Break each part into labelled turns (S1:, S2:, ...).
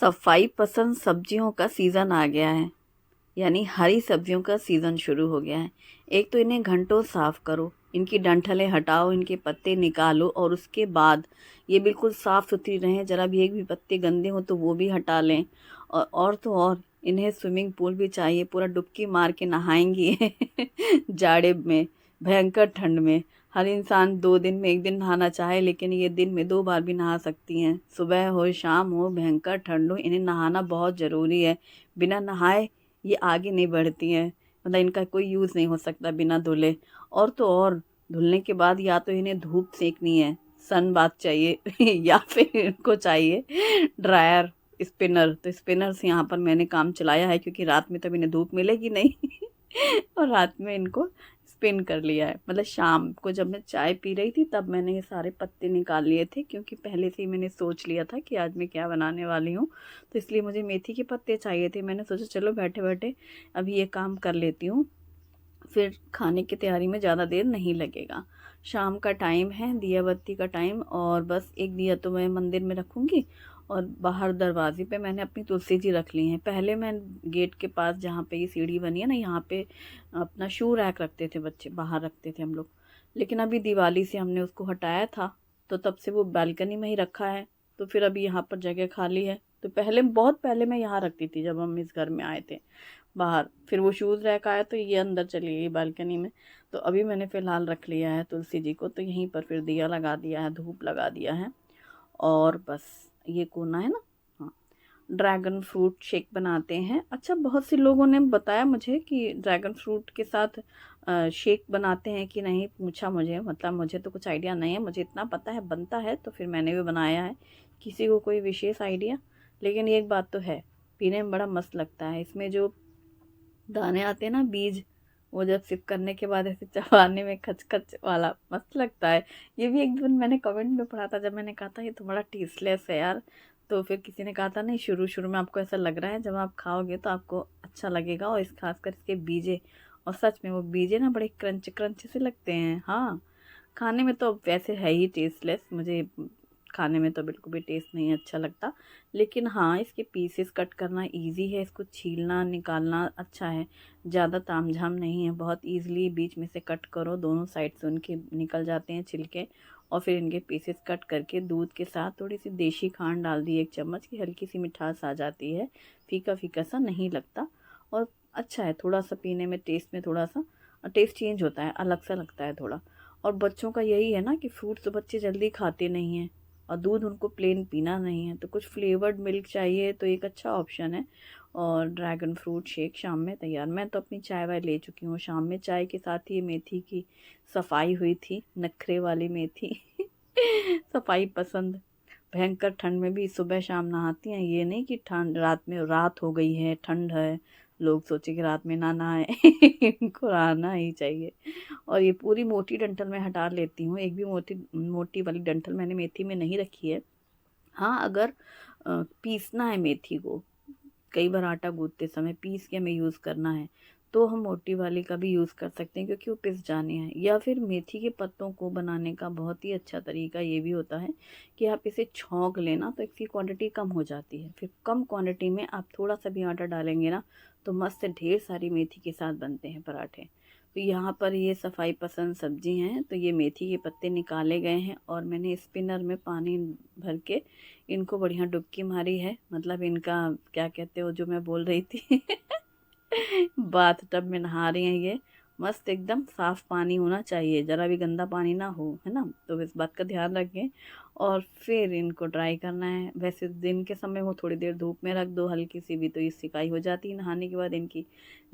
S1: सफाई पसंद सब्जियों का सीज़न आ गया है। यानी हरी सब्जियों का सीज़न शुरू हो गया है। एक तो इन्हें घंटों साफ़ करो, इनकी डंठलें हटाओ, इनके पत्ते निकालो और उसके बाद ये बिल्कुल साफ़ सुथरी रहें। ज़रा भी एक भी पत्ते गंदे हों तो वो भी हटा लें। और तो और इन्हें स्विमिंग पूल भी चाहिए, पूरा डुबकी मार के नहाएंगी जाड़े में, भयंकर ठंड में। हर इंसान 2 दिन में 1 दिन नहाना चाहे, लेकिन ये दिन में 2 बार भी नहा सकती हैं। सुबह हो शाम हो, भयंकर ठंड हो, इन्हें नहाना बहुत ज़रूरी है। बिना नहाए ये आगे नहीं बढ़ती हैं। मतलब इनका कोई यूज़ नहीं हो सकता बिना धुले। और तो और धुलने के बाद या तो इन्हें धूप सेकनी है, सन बाथ चाहिए या फिर इनको चाहिए ड्रायर, स्पिनर। तो स्पिनर से यहाँ पर मैंने काम चलाया है, क्योंकि रात में तो इन्हें धूप मिलेगी नहीं और रात में इनको स्पिन कर लिया है। मतलब शाम को जब मैं चाय पी रही थी तब मैंने ये सारे पत्ते निकाल लिए थे, क्योंकि पहले से ही मैंने सोच लिया था कि आज मैं क्या बनाने वाली हूँ। तो इसलिए मुझे मेथी के पत्ते चाहिए थे। मैंने सोचा चलो बैठे बैठे अभी ये काम कर लेती हूँ, फिर खाने की तैयारी में ज़्यादा देर नहीं लगेगा। शाम का टाइम है, दिया बत्ती का टाइम, और बस एक दिया तो मैं मंदिर में रखूँगी। और बाहर दरवाजे पे मैंने अपनी तुलसी जी रख ली हैं। पहले मैं गेट के पास, जहाँ पे ये सीढ़ी बनी है ना, यहाँ पे अपना शू रैक रखते थे बच्चे, बाहर रखते थे हम लोग। लेकिन अभी दिवाली से हमने उसको हटाया था, तो तब से वो बालकनी में ही रखा है। तो फिर अभी यहाँ पर जगह खाली है। तो पहले, बहुत पहले मैं यहाँ रखती थी जब हम इस घर में आए थे बाहर। फिर वो शूज़ रैक आया तो ये अंदर चली गई बालकनी में। तो अभी मैंने फ़िलहाल रख लिया है तुलसी जी को, तो यहीं पर फिर दिया लगा दिया है, धूप लगा दिया है। और बस ये कोना है ना, हाँ, ड्रैगन फ्रूट शेक बनाते हैं। अच्छा, बहुत से लोगों ने बताया मुझे कि ड्रैगन फ्रूट के साथ शेक बनाते हैं कि नहीं, पूछा मुझे। मतलब मुझे तो कुछ आइडिया नहीं है, मुझे इतना पता है बनता है, तो फिर मैंने भी बनाया है। किसी को कोई विशेष आइडिया, लेकिन एक बात तो है, पीने में बड़ा मस्त लगता है। इसमें जो दाने आते हैं ना, बीज, वो जब सिप करने के बाद ऐसे चबाने में खच खच वाला मस्त लगता है। ये भी एक दिन मैंने कमेंट में पढ़ा था, जब मैंने कहा था ये तो बड़ा टेस्टलेस है यार। तो फिर किसी ने कहा था नहीं, शुरू शुरू में आपको ऐसा लग रहा है, जब आप खाओगे तो आपको अच्छा लगेगा। और इस खासकर इसके बीजे, और सच में वो बीजे ना बड़े क्रंच क्रंच से लगते हैं। हाँ, खाने में तो वैसे है ही टेस्टलेस, मुझे खाने में तो बिल्कुल भी टेस्ट नहीं अच्छा लगता। लेकिन हाँ, इसके पीसेस कट करना इजी है, इसको छीलना निकालना अच्छा है, ज़्यादा तामझाम नहीं है। बहुत इजीली बीच में से कट करो, दोनों साइड से उनके निकल जाते हैं छिलके। और फिर इनके पीसेस कट करके दूध के साथ थोड़ी सी देशी खांड डाल दी 1 चम्मच की, हल्की सी मिठास आ जाती है, फीका फीका सा नहीं लगता। और अच्छा है, थोड़ा सा पीने में, टेस्ट में थोड़ा सा टेस्ट चेंज होता है, अलग सा लगता है थोड़ा। और बच्चों का यही है ना कि फ्रूट्स तो बच्चे जल्दी खाते नहीं हैं, और दूध उनको प्लेन पीना नहीं है, तो कुछ फ्लेवर्ड मिल्क चाहिए तो एक अच्छा ऑप्शन है। और ड्रैगन फ्रूट शेक शाम में तैयार। मैं तो अपनी चाय वाय ले चुकी हूँ। शाम में चाय के साथ ही मेथी की सफाई हुई थी, नखरे वाली मेथी सफाई पसंद। भयंकर ठंड में भी सुबह शाम नहाती हैं। ये नहीं कि ठंड, रात में, रात हो गई है, ठंड है, लोग सोचे कि रात में ना नहाए इनको नहाना ही चाहिए। और ये पूरी मोटी डंठल मैं हटा लेती हूँ, एक भी मोटी मोटी वाली डंठल मैंने मेथी में नहीं रखी है। हाँ, अगर पीसना है मेथी को, कई बार आटा गूंथते समय पीस के हमें यूज़ करना है, तो हम मोटी वाली का भी यूज़ कर सकते हैं, क्योंकि वो पिस जाने हैं। या फिर मेथी के पत्तों को बनाने का बहुत ही अच्छा तरीका ये भी होता है कि आप इसे छौंक लेना, तो इसकी क्वांटिटी कम हो जाती है। फिर कम क्वांटिटी में आप थोड़ा सा भी आटा डालेंगे ना, तो मस्त ढेर सारी मेथी के साथ बनते हैं पराठे। तो यहाँ पर ये सफाई पसंद सब्जी हैं, तो ये मेथी के पत्ते निकाले गए हैं, और मैंने स्पिनर में पानी भर के इनको बढ़िया डुबकी मारी है। मतलब इनका क्या कहते हो, जो मैं बोल रही थी बाथ टब में नहा रही हैं ये। मस्त एकदम साफ पानी होना चाहिए, ज़रा भी गंदा पानी ना हो, है ना। तो इस बात का ध्यान रखें। और फिर इनको ड्राई करना है। वैसे दिन के समय वो थोड़ी देर धूप में रख दो, हल्की सी भी, तो ये सिकाई हो जाती है नहाने के बाद इनकी।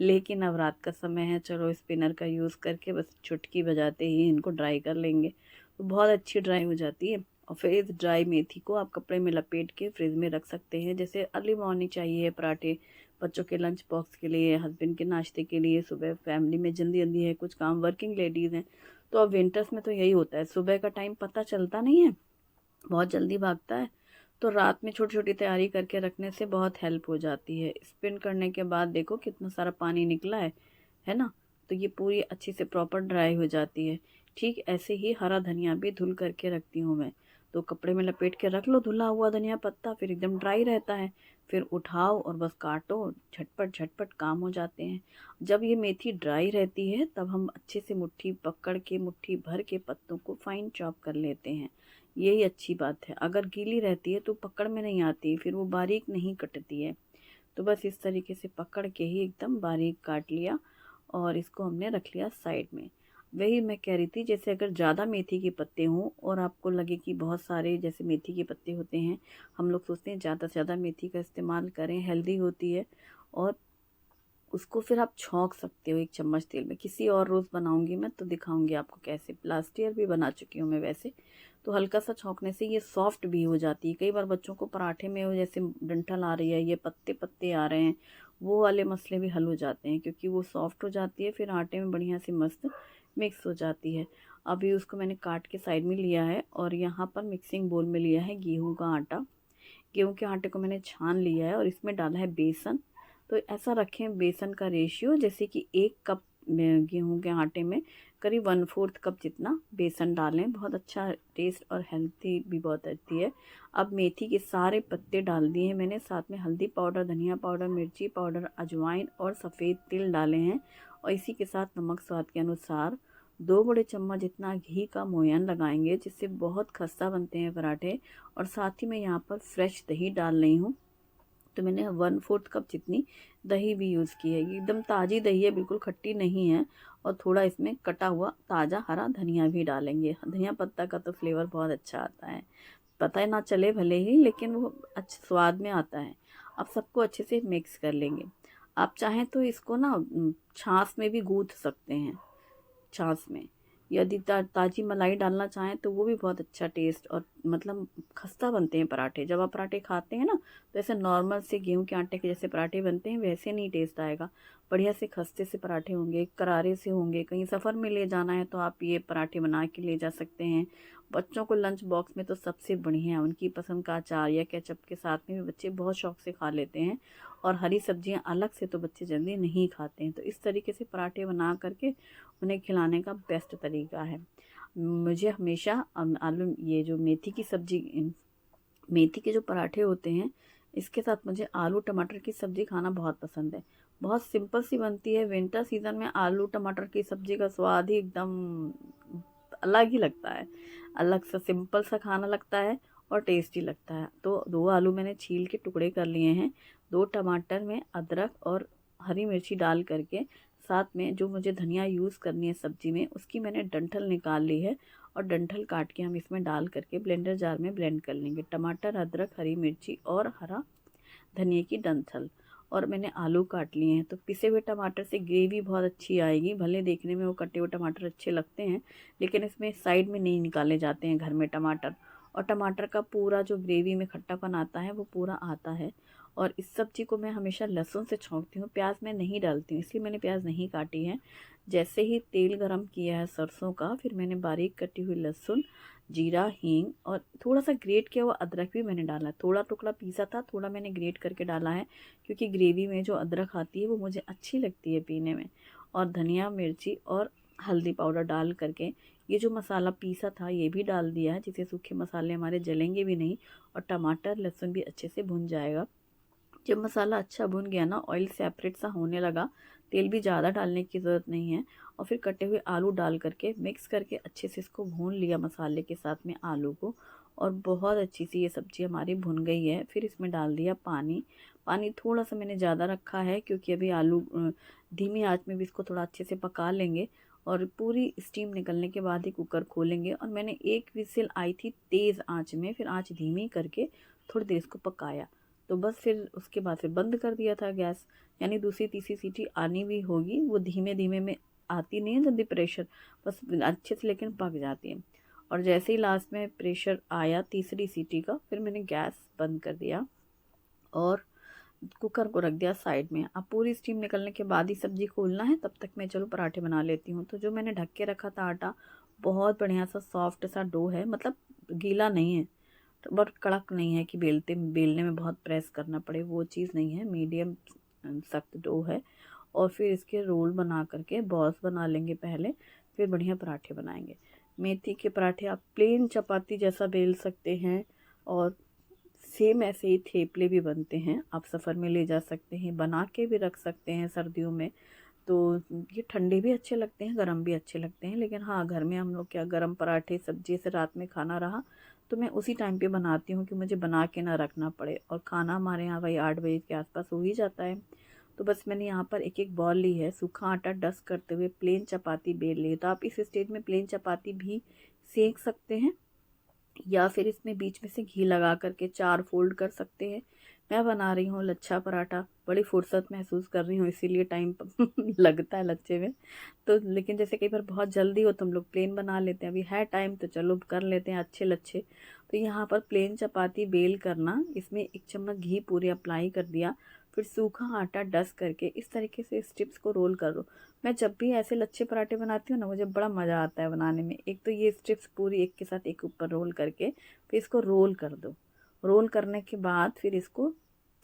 S1: लेकिन अब रात का समय है, चलो स्पिनर का यूज़ करके बस चुटकी बजाते ही इनको ड्राई कर लेंगे, तो बहुत अच्छी ड्राई हो जाती है। और फिर इस ड्राई मेथी को आप कपड़े में लपेट के फ्रिज में रख सकते हैं। जैसे अर्ली मॉर्निंग चाहिए पराठे, बच्चों के लंच बॉक्स के लिए, हस्बैंड के नाश्ते के लिए, सुबह फैमिली में जल्दी जल्दी है, कुछ काम, वर्किंग लेडीज़ हैं, तो अब विंटर्स में तो यही होता है, सुबह का टाइम पता चलता नहीं है, बहुत जल्दी भागता है। तो रात में छोटी छोटी तैयारी करके रखने से बहुत हेल्प हो जाती है। स्पिन करने के बाद देखो कितना सारा पानी निकला है ना। तो ये पूरी अच्छी से प्रॉपर ड्राई हो जाती है। ठीक ऐसे ही हरा धनिया भी धुल करके रखती हूँ मैं। तो कपड़े में लपेट के रख लो धुला हुआ धनिया पत्ता, फिर एकदम ड्राई रहता है। फिर उठाओ और बस काटो, झटपट झटपट काम हो जाते हैं। जब ये मेथी ड्राई रहती है तब हम अच्छे से मुट्ठी पकड़ के, मुट्ठी भर के पत्तों को फाइन चॉप कर लेते हैं। यही अच्छी बात है। अगर गीली रहती है तो पकड़ में नहीं आती, फिर वो बारीक नहीं कटती है। तो बस इस तरीके से पकड़ के ही एकदम बारीक काट लिया और इसको हमने रख लिया साइड में। वही मैं कह रही थी, जैसे अगर ज़्यादा मेथी के पत्ते हों और आपको लगे कि बहुत सारे जैसे मेथी के पत्ते होते हैं, हम लोग सोचते हैं ज़्यादा से ज़्यादा मेथी का इस्तेमाल करें, हेल्दी होती है। और उसको फिर आप छौंक सकते हो 1 चम्मच तेल में। किसी और रोज़ बनाऊंगी मैं तो दिखाऊंगी आपको कैसे। लास्ट ईयर भी बना चुकी हूँ मैं वैसे। तो हल्का सा छौंकने से ये सॉफ्ट भी हो जाती है। कई बार बच्चों को पराठे में वो जैसे डंठल आ रही है, ये पत्ते पत्ते आ रहे हैं, वो वाले मसले भी हल हो जाते हैं, क्योंकि वो सॉफ्ट हो जाती है, फिर आटे में बढ़िया से मस्त मिक्स हो जाती है। अभी उसको मैंने काट के साइड में लिया है और यहाँ पर मिक्सिंग बोल में लिया है गेहूँ का आटा। गेहूँ के आटे को मैंने छान लिया है और इसमें डाला है बेसन। तो ऐसा रखें बेसन का रेशियो, जैसे कि 1 कप गेहूँ के आटे में करीब 1/4 कप जितना बेसन डालें। बहुत अच्छा टेस्ट और हेल्थी भी बहुत रहती है। अब मेथी के सारे पत्ते डाल दिए हैं मैंने, साथ में हल्दी पाउडर, धनिया पाउडर, मिर्ची पाउडर, अजवाइन और सफ़ेद तिल डाले हैं। और इसी के साथ नमक स्वाद के अनुसार 2 बड़े चम्मच जितना घी का मोयन लगाएंगे, जिससे बहुत खस्ता बनते हैं पराठे। और साथ ही मैं यहाँ पर फ्रेश दही डाल रही हूँ। तो मैंने 1/4 कप जितनी दही भी यूज़ की है। ये एकदम ताज़ी दही है, बिल्कुल खट्टी नहीं है। और थोड़ा इसमें कटा हुआ ताज़ा हरा धनिया भी डालेंगे। धनिया पत्ता का तो फ्लेवर बहुत अच्छा आता है, पता ना चले भले ही, लेकिन वो अच्छा स्वाद में आता है। अब सबको अच्छे से मिक्स कर लेंगे। आप चाहें तो इसको ना छाछ में भी गूँथ सकते हैं। छाछ में यदि ताज़ी मलाई डालना चाहें तो वो भी बहुत अच्छा टेस्ट और मतलब खस्ता बनते हैं पराठे। जब आप पराठे खाते हैं ना, तो ऐसे नॉर्मल से गेहूं के आटे के जैसे पराठे बनते हैं वैसे नहीं टेस्ट आएगा। बढ़िया से खस्ते से पराठे होंगे, करारे से होंगे। कहीं सफ़र में ले जाना है तो आप ये पराठे बना के ले जा सकते हैं। बच्चों को लंच बॉक्स में तो सबसे बढ़िया, उनकी पसंद का अचार या केचप के साथ में भी बच्चे बहुत शौक से खा लेते हैं। और हरी सब्जियां अलग से तो बच्चे जल्दी नहीं खाते हैं। तो इस तरीके से पराठे बना करके उन्हें खिलाने का बेस्ट तरीका है। मुझे हमेशा आलू, ये जो मेथी की सब्जी, मेथी के जो पराठे होते हैं, इसके साथ मुझे आलू टमाटर की सब्ज़ी खाना बहुत पसंद है। बहुत सिंपल सी बनती है। विंटर सीज़न में आलू टमाटर की सब्ज़ी का स्वाद ही एकदम अलग ही लगता है। अलग सा सिंपल सा खाना लगता है और टेस्टी लगता है। तो 2 आलू मैंने छील के टुकड़े कर लिए हैं। 2 टमाटर में अदरक और हरी मिर्ची डाल करके, साथ में जो मुझे धनिया यूज़ करनी है सब्ज़ी में, उसकी मैंने डंठल निकाल ली है। और डंठल काट के हम इसमें डाल करके ब्लेंडर जार में ब्लेंड कर लेंगे। टमाटर, अदरक, हरी मिर्ची और हरा धनिया की डंठल। और मैंने आलू काट लिए हैं। तो पिसे हुए टमाटर से ग्रेवी बहुत अच्छी आएगी। भले देखने में वो कटे हुए टमाटर अच्छे लगते हैं, लेकिन इसमें साइड में नहीं निकाले जाते हैं घर में टमाटर। और टमाटर का पूरा जो ग्रेवी में खट्टापन आता है वो पूरा आता है। और इस सब्ज़ी को मैं हमेशा लहसुन से छौंकती हूँ, प्याज मैं नहीं डालती हूँ, इसलिए मैंने प्याज नहीं काटी है। जैसे ही तेल गरम किया है सरसों का, फिर मैंने बारीक कटी हुई लहसुन, जीरा, हींग और थोड़ा सा ग्रेट किया हुआ अदरक भी मैंने डाला है। थोड़ा टुकड़ा पीसा था, थोड़ा मैंने ग्रेट करके डाला है, क्योंकि ग्रेवी में जो अदरक आती है वो मुझे अच्छी लगती है पीने में। और धनिया, मिर्ची और हल्दी पाउडर डाल करके ये जो मसाला पीसा था ये भी डाल दिया है, जिससे सूखे मसाले हमारे जलेंगे भी नहीं और टमाटर लहसुन भी अच्छे से भुन जाएगा। जब मसाला अच्छा भुन गया ना, ऑयल सेपरेट सा होने लगा, तेल भी ज़्यादा डालने की ज़रूरत नहीं है। और फिर कटे हुए आलू डाल करके मिक्स करके अच्छे से इसको भून लिया मसाले के साथ में आलू को। और बहुत अच्छी सी ये सब्ज़ी हमारी भुन गई है। फिर इसमें डाल दिया पानी। पानी थोड़ा सा मैंने ज़्यादा रखा है, क्योंकि अभी आलू धीमी आंच में भी इसको थोड़ा अच्छे से पका लेंगे। और पूरी स्टीम निकलने के बाद ही कुकर खोलेंगे। और मैंने 1 विसिल आई थी तेज़ आंच में, फिर आंच धीमी करके थोड़ी देर इसको पकाया। तो बस फिर उसके बाद फिर बंद कर दिया था गैस। यानी दूसरी तीसरी सीटी आनी भी होगी, वो धीमे धीमे में आती नहीं है जल्दी प्रेशर, बस अच्छे से लेकिन पक जाती है। और जैसे ही लास्ट में प्रेशर आया तीसरी सीटी का, फिर मैंने गैस बंद कर दिया और कुकर को रख दिया साइड में। अब पूरी स्टीम निकलने के बाद ही सब्ज़ी खोलना है, तब तक मैं चलो पराठे बना लेती हूँ। तो जो मैंने ढक के रखा था आटा, बहुत बढ़िया सा सॉफ्ट सा डो है, मतलब गीला नहीं है, बट कड़क नहीं है कि बेलने में बहुत प्रेस करना पड़े, वो चीज़ नहीं है। मीडियम सख्त डो है। और फिर इसके रोल बना करके बॉल्स बना लेंगे पहले, फिर बढ़िया पराठे बनाएंगे। मेथी के पराठे आप प्लेन चपाती जैसा बेल सकते हैं, और सेम ऐसे ही थेपले भी बनते हैं। आप सफ़र में ले जा सकते हैं, बना के भी रख सकते हैं सर्दियों में। तो ये ठंडे भी अच्छे लगते हैं, गरम भी अच्छे लगते हैं। लेकिन हाँ, घर में हम लोग क्या गरम पराठे सब्जी से रात में खाना रहा तो मैं उसी टाइम पे बनाती हूँ कि मुझे बना के ना रखना पड़े। और खाना हमारे यहाँ वही 8 बजे के आसपास हो ही जाता है। तो बस मैंने यहाँ पर एक एक बॉल ली है, सूखा आटा डस्ट करते हुए प्लेन चपाती बेल ली है। तो आप इस स्टेज में प्लेन चपाती भी सेक सकते हैं, या फिर इसमें बीच में से घी लगा करके 4 फोल्ड कर सकते हैं। मैं बना रही हूँ लच्छा पराठा, बड़ी फुर्सत महसूस कर रही हूँ, इसीलिए टाइम लगता है लच्छे में। तो लेकिन जैसे कई बार बहुत जल्दी हो तो हम लोग प्लेन बना लेते हैं, अभी है टाइम तो चलो कर लेते हैं अच्छे लच्छे। तो यहाँ पर प्लेन चपाती बेल करना, इसमें 1 चम्मच घी पूरे अप्लाई कर दिया, फिर सूखा आटा डस्ट करके इस तरीके से स्ट्रिप्स को रोल कर लो। मैं जब भी ऐसे लच्छे पराठे बनाती हूँ ना, मुझे बड़ा मज़ा आता है बनाने में। एक तो ये स्ट्रिप्स पूरी एक के साथ एक ऊपर रोल करके फिर इसको रोल कर दो। रोल करने के बाद फिर इसको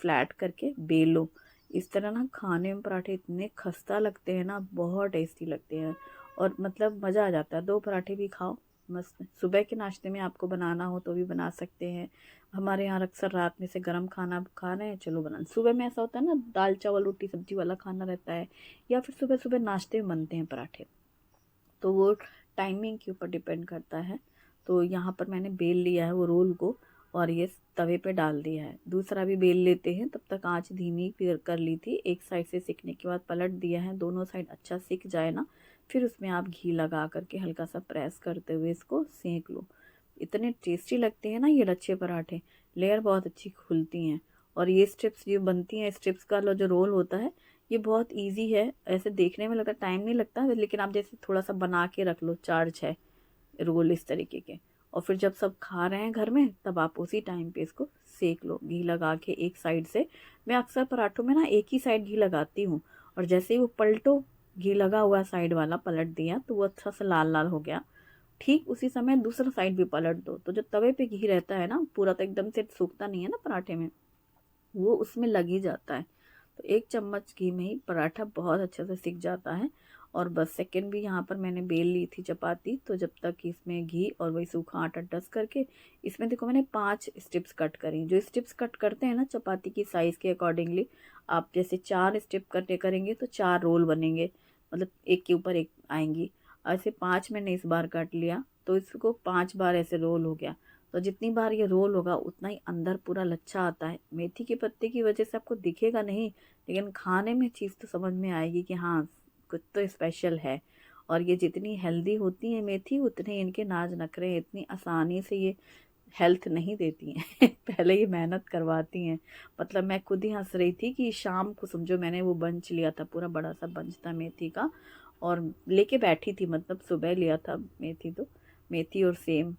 S1: फ्लैट करके बेलो। इस तरह ना खाने में पराठे इतने खस्ता लगते हैं ना, बहुत टेस्टी लगते हैं, और मतलब मज़ा आ जाता है। 2 पराठे भी खाओ मस्त। सुबह के नाश्ते में आपको बनाना हो तो भी बना सकते हैं। हमारे यहाँ अक्सर रात में से गर्म खाना खा रहे हैं, चलो बना। सुबह में ऐसा होता है ना, दाल चावल रोटी सब्जी वाला खाना रहता है, या फिर सुबह सुबह नाश्ते में बनते हैं पराठे, तो वो टाइमिंग के ऊपर डिपेंड करता है। तो यहाँ पर मैंने बेल लिया है वो रोल को, और ये तवे पे डाल दिया है। दूसरा भी बेल लेते हैं, तब तक आंच धीमी कर ली थी। एक साइड से सिकने के बाद पलट दिया है, दोनों साइड अच्छा सिक जाए ना, फिर उसमें आप घी लगा करके हल्का सा प्रेस करते हुए इसको सेंक लो। इतने टेस्टी लगते हैं ना ये लच्छे पराठे, लेयर बहुत अच्छी खुलती हैं। और ये स्ट्रिप्स जो बनती हैं, स्ट्रिप्स का जो रोल होता है, ये बहुत इजी है। ऐसे देखने में लगता टाइम नहीं लगता, लेकिन आप जैसे थोड़ा सा बना के रख लो 4-6 रोल इस तरीके के, और फिर जब सब खा रहे हैं घर में तब आप उसी टाइम पे इसको सेक लो घी लगा के एक साइड से। मैं अक्सर पराठों में ना एक ही साइड घी लगाती हूँ, और जैसे ही वो पलटो, घी लगा हुआ साइड वाला पलट दिया तो वो अच्छा सा लाल लाल हो गया। ठीक उसी समय दूसरा साइड भी पलट दो, तो जो तवे पे घी रहता है ना, पूरा तो एकदम से सूखता नहीं है ना पराठे में, वो उसमें लग ही जाता है। तो 1 चम्मच घी में ही पराठा बहुत अच्छे से सिक जाता है। और बस सेकंड भी यहाँ पर मैंने बेल ली थी चपाती, तो जब तक इसमें घी और वही सूखा आटा डस्ट करके, इसमें देखो मैंने 5 स्ट्रिप्स कट करी। जो स्ट्रिप्स कट करते हैं ना चपाती की साइज़ के अकॉर्डिंगली, आप जैसे 4 स्ट्रिप कटे करेंगे तो 4 रोल बनेंगे, मतलब एक के ऊपर एक आएंगी। ऐसे 5 मैंने इस बार काट लिया, तो इसको 5 बार ऐसे रोल हो गया। तो जितनी बार ये रोल होगा उतना ही अंदर पूरा लच्छा आता है। मेथी के पत्ते की वजह से आपको दिखेगा नहीं, लेकिन खाने में चीज़ तो समझ में आएगी कि हाँ कुछ तो स्पेशल है। और ये जितनी हेल्दी होती है मेथी, उतने इनके नाज नखरे, इतनी आसानी से ये हेल्थ नहीं देती हैं पहले ये मेहनत करवाती हैं। मतलब मैं खुद ही हंस रही थी कि शाम को समझो मैंने वो बंच लिया था, पूरा बड़ा सा बंच था मेथी का, और लेके बैठी थी, मतलब सुबह लिया था मेथी। तो मेथी और सेम,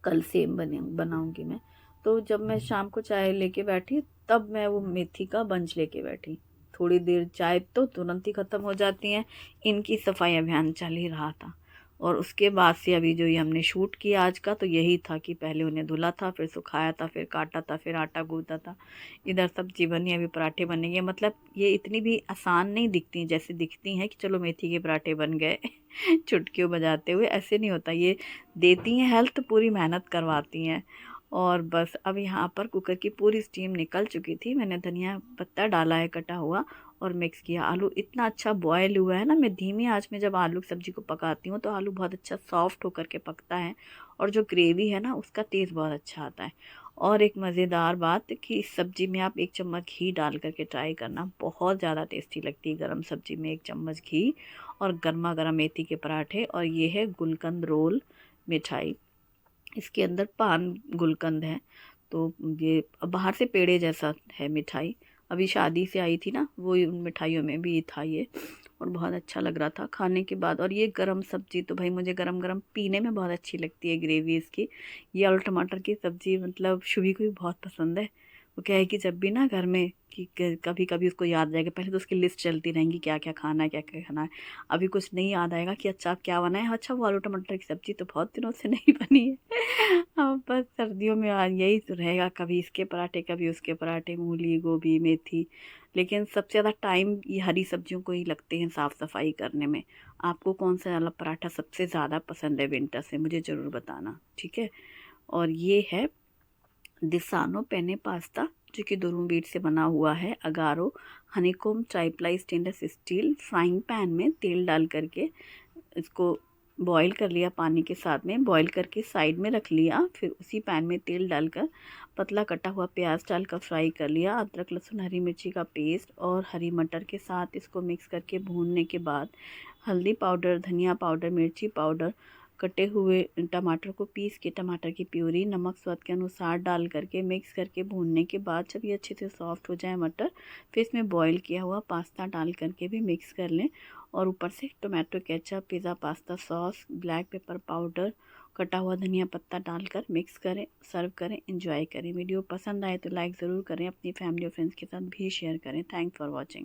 S1: कल सेम बनाऊंगी मैं। तो जब मैं शाम को चाय लेके बैठी, तब मैं वो मेथी का बंच लेके बैठी। थोड़ी देर चाय तो तुरंत ही ख़त्म हो जाती हैं, इनकी सफाई अभियान चल ही रहा था। और उसके बाद से अभी जो ये हमने शूट किया आज का, तो यही था कि पहले उन्हें धुला था, फिर सुखाया था, फिर काटा था, फिर आटा गूंथा था। इधर सब्जी बनी, अभी पराठे बनेंगे। मतलब ये इतनी भी आसान नहीं दिखती जैसे दिखती हैं कि चलो मेथी के पराठे बन गए चुटकियों बजाते हुए, ऐसे नहीं होता। ये देती हैं हेल्थ, पूरी मेहनत करवाती हैं। और बस अब यहाँ पर कुकर की पूरी स्टीम निकल चुकी थी। मैंने धनिया पत्ता डाला है कटा हुआ, और मिक्स किया। आलू इतना अच्छा बॉयल हुआ है ना, मैं धीमी आंच में जब आलू की सब्ज़ी को पकाती हूँ तो आलू बहुत अच्छा सॉफ्ट होकर के पकता है, और जो ग्रेवी है ना उसका टेस्ट बहुत अच्छा आता है। और एक मज़ेदार बात कि इस सब्ज़ी में आप 1 चम्मच घी डाल करके ट्राई करना, बहुत ज़्यादा टेस्टी लगती है गरम सब्ज़ी में 1 चम्मच घी और गर्मा गर्म मेथी के पराठे। और ये है गुलकंद रोल मिठाई, इसके अंदर पान गुलकंद है। तो ये बाहर से पेड़े जैसा है मिठाई, अभी शादी से आई थी ना, वो उन मिठाइयों में भी था ये, और बहुत अच्छा लग रहा था खाने के बाद। और ये गरम सब्जी तो भाई मुझे गरम गरम पीने में बहुत अच्छी लगती है, ग्रेवी इसकी। ये आलू टमाटर की सब्ज़ी मतलब शुभी को भी बहुत पसंद है, वो क्या है कि जब भी ना घर में कि कभी कभी उसको याद आएगा, पहले तो उसकी लिस्ट चलती रहेंगी क्या क्या खाना है क्या क्या खाना है। अभी कुछ नहीं याद आएगा कि अच्छा आप क्या बनाए, अच्छा वो आलू टमाटर की सब्ज़ी तो बहुत दिनों से नहीं बनी है। अब बस सर्दियों में आज यही तो रहेगा, कभी इसके पराठे कभी उसके पराठे, मूली गोभी मेथी। लेकिन सबसे ज़्यादा टाइम ये हरी सब्जियों को ही लगते हैं साफ़ सफाई करने में। आपको कौन सा वाला पराठा सबसे ज़्यादा पसंद है विंटर से, मुझे ज़रूर बताना, ठीक है। और ये है दिसानो पेने पास्ता, जो कि दुरूम बीट से बना हुआ है। Agaro हनीकोम tri-ply stainless steel frying pan में तेल डाल करके इसको बॉईल कर लिया, पानी के साथ में बॉईल करके साइड में रख लिया। फिर उसी पैन में तेल डालकर पतला कटा हुआ प्याज डालकर फ्राई कर लिया। अदरक लहसुन हरी मिर्ची का पेस्ट और हरी मटर के साथ इसको मिक्स करके भूनने के बाद हल्दी पाउडर, धनिया पाउडर, मिर्ची पाउडर, कटे हुए टमाटर को पीस के टमाटर की प्यूरी, नमक स्वाद के अनुसार डाल करके मिक्स करके भूनने के बाद जब ये अच्छे से सॉफ्ट हो जाए मटर, फिर इसमें बॉईल किया हुआ पास्ता डाल करके भी मिक्स कर लें। और ऊपर से tomato ketchup, pizza pasta sauce, black pepper powder, कटा हुआ धनिया पत्ता डालकर मिक्स करें, सर्व करें, एंजॉय करें। वीडियो पसंद आए तो लाइक ज़रूर करें, अपनी फैमिली और फ्रेंड्स के साथ भी शेयर करें। Thanks for watching.